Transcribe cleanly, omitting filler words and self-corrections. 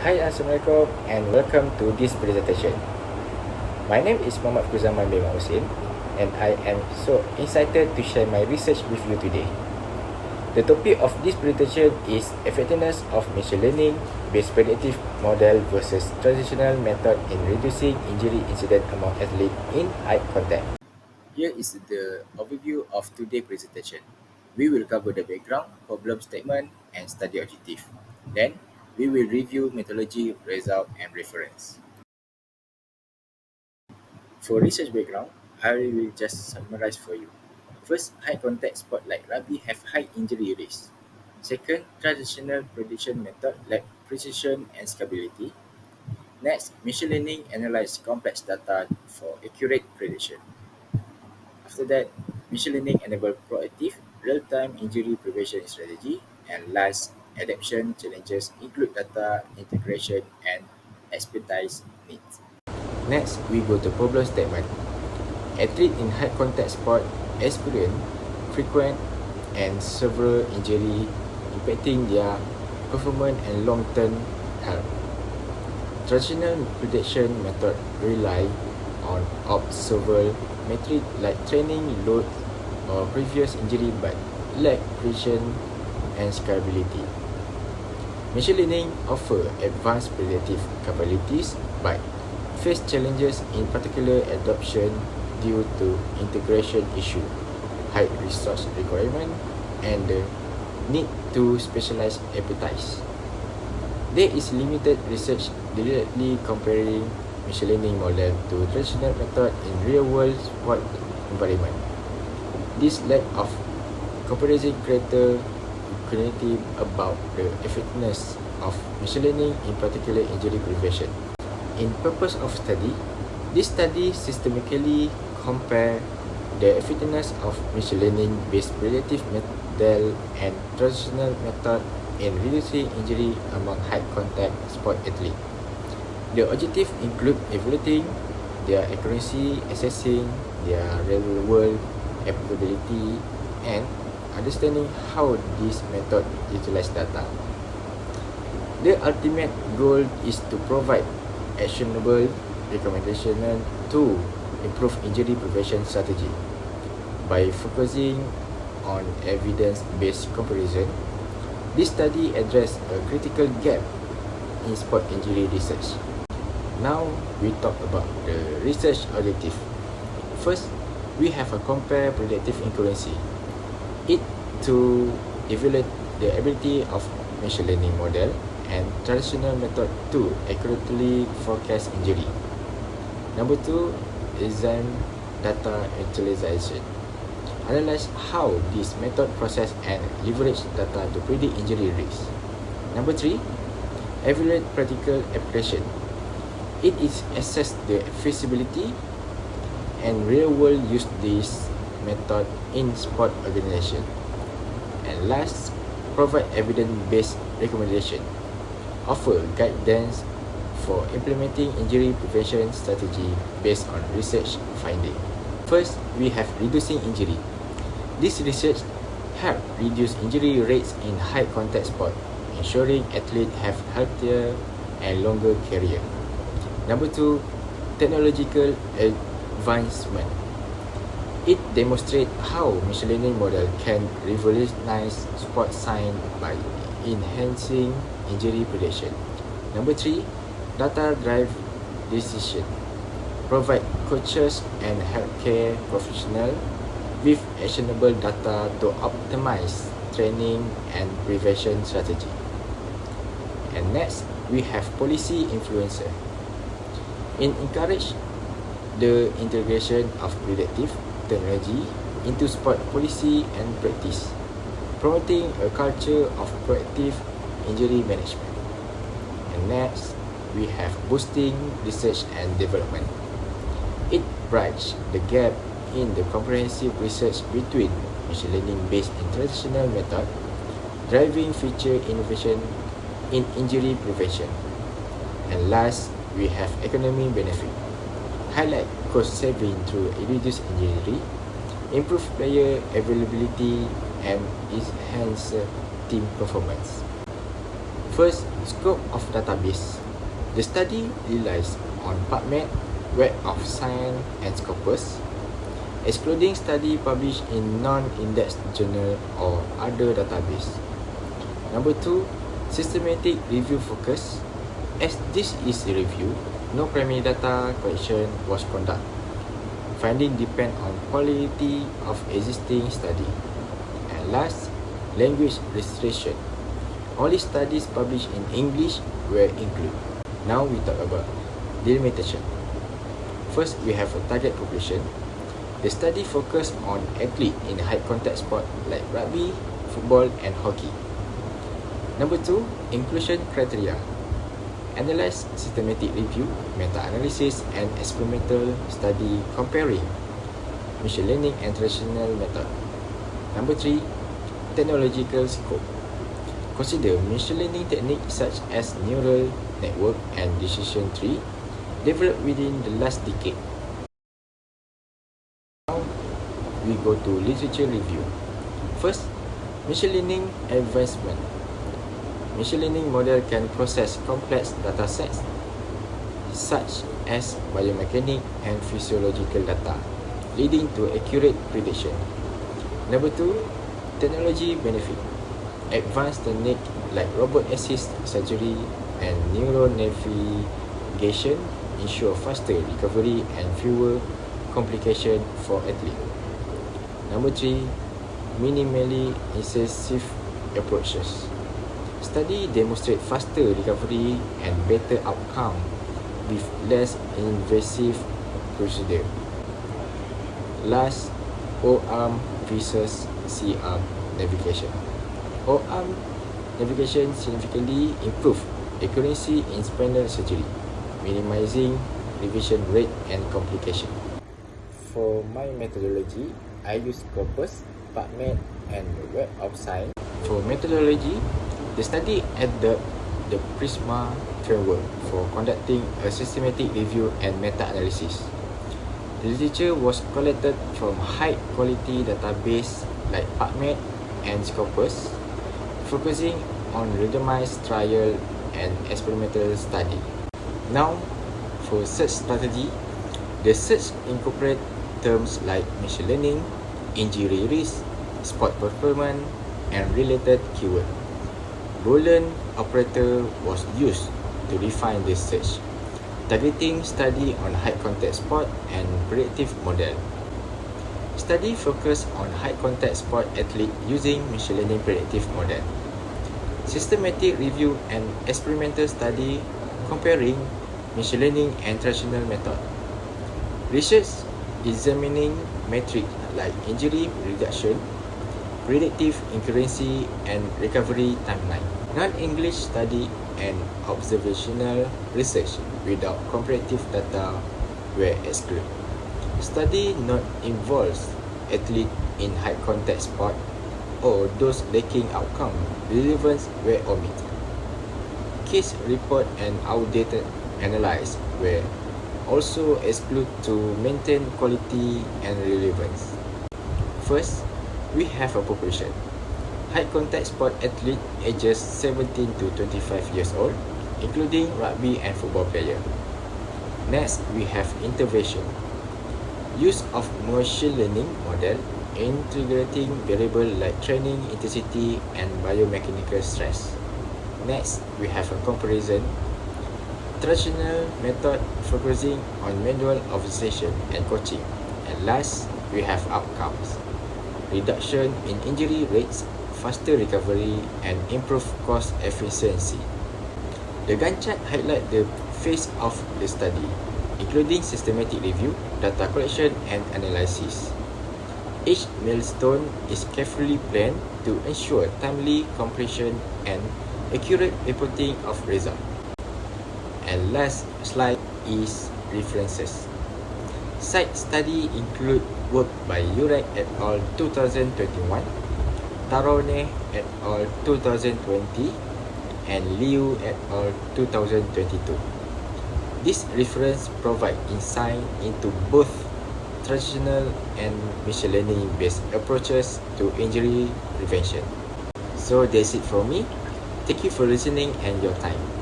Hi, Assalamualaikum and welcome to this presentation. My name is Muhammad Kuzaman bin Hussein and I am so excited to share my research with you today. The topic of this presentation is effectiveness of machine learning based predictive model versus traditional method in reducing injury incident among athletes in high contact. Here is the overview of today's presentation. We will cover the background, problem statement, and study objective. Then, we will review methodology, result, and reference. For research background, I will just summarize for you. First, high contact sport like rugby have high injury risk. Second, traditional prediction method lack precision and scalability. Next, machine learning analyze complex data for accurate prediction. After that, machine learning enable proactive, real-time injury prevention strategy. And last, adaptation challenges include data integration and expertise needs. Next, we go to problem statement. Athletes in high contact sport experience frequent and several injuries impacting their performance and long-term health. Traditional prediction method rely on observable metrics like training load or previous injury but lack precision and scalability. Machine learning offer advanced predictive capabilities but face challenges, in particular adoption due to integration issue, high resource requirement, and the need to specialize expertise. There is limited research directly comparing machine learning model to traditional method in real-world sport environment. This lack of comparison creates clarity about the effectiveness of machine learning, in particular injury prevention. In purpose of study, this study systematically compare the effectiveness of machine learning based predictive model and traditional method in reducing injury among high contact sport athletes. The objective include evaluating their accuracy, assessing their real world applicability, and understanding how this method utilize data. The ultimate goal is to provide actionable recommendation to improve injury prevention strategy. By focusing on evidence-based comparison, this study addressed a critical gap in sport injury research. Now we talk about the research objective. First, we have a compare predictive accuracy. It to evaluate the ability of machine learning model and traditional method to accurately forecast injury. Number two, design data utilization. Analyze how this method process and leverage data to predict injury risk. Number three, evaluate practical application. It is assess the feasibility and real-world use this method in sport organization. And last, provide evidence-based recommendation. Offer guidance for implementing injury prevention strategy based on research finding. First, we have reducing injury. This research help reduce injury rates in high contact sport, ensuring athletes have healthier and longer career. Number two, technological advancement. It demonstrates how machine learning model can revolutionize sport science by enhancing injury prediction. Number three, data-driven decision. Provide coaches and healthcare professionals with actionable data to optimize training and prevention strategy. And next, we have policy influencer. It encourage the integration of predictive technology into sport policy and practice, promoting a culture of proactive injury management. And next, we have boosting research and development. It bridges the gap in the comprehensive research between machine learning based and traditional method, driving future innovation in injury prevention. And last, we have economic benefit. Highlight cost saving through reduced injury, improve player availability, and enhance team performance. First, scope of database. The study relies on PubMed, Web of Science, and Scopus, excluding study published in non-indexed journal or other database. Number 2, systematic review focus. As this is a review, no primary data collection was conducted. Finding depend on quality of existing study. And last, language restriction. Only studies published in English were included. Now we talk about delimitation. First, we have a target population. The study focused on athletes in high contact sport like rugby, football, and hockey. Number 2, inclusion criteria. Analyze systematic review, meta-analysis, and experimental study comparing machine learning and traditional method. Number 3, technological scope. Consider machine learning techniques such as neural network and decision tree developed within the last decade. Now we go to literature review. First, machine learning advancement. Machine learning model can process complex data sets such as biomechanic and physiological data, leading to accurate prediction. Number 2, technology benefit. Advanced techniques like robot assist surgery and neural navigation ensure faster recovery and fewer complications for athletes. Number 3, minimally invasive approaches. Study demonstrate faster recovery and better outcome with less invasive procedure. Last, O-arm versus C-arm navigation. O-arm navigation significantly improve accuracy in spinal surgery, minimizing revision rate and complication. For my methodology, I use Scopus, PubMed, and Web of Science. For methodology, the study adopted the PRISMA framework for conducting a systematic review and meta-analysis. The literature was collected from high-quality database like PubMed and Scopus, focusing on randomized trial and experimental study. Now, for search strategy, the search incorporates terms like machine learning, injury risk, sport performance, and related keywords. Boolean operator was used to refine the search, targeting study on high contact sport and predictive model. Study focused on high contact sport athlete using machine learning predictive model. Systematic review and experimental study comparing machine learning and traditional method. Research examining metrics like injury reduction, predictive accuracy, and recovery timeline. Non-English study and observational research without comparative data were excluded. Study not involves athletes in high contact sport or those lacking outcome relevance were omitted. Case report and outdated analysis were also excluded to maintain quality and relevance. First, we have a population. High contact sport athlete ages 17 to 25 years old, including rugby and football player. Next, we have intervention. Use of machine learning model integrating variables like training intensity and biomechanical stress. Next, we have a comparison. Traditional method focusing on manual observation and coaching. And last, we have outcomes. Reduction in injury rates, faster recovery, and improved cost efficiency. The Gantt chart highlights the phase of the study, including systematic review, data collection, and analysis. Each milestone is carefully planned to ensure timely completion and accurate reporting of results. And last slide is references. Site study include work by Urek et al. 2021, Tarone et al. 2020, and Liu et al. 2022. This reference provide insight into both traditional and machine learning based approaches to injury prevention. So that's it from me. Thank you for listening and your time.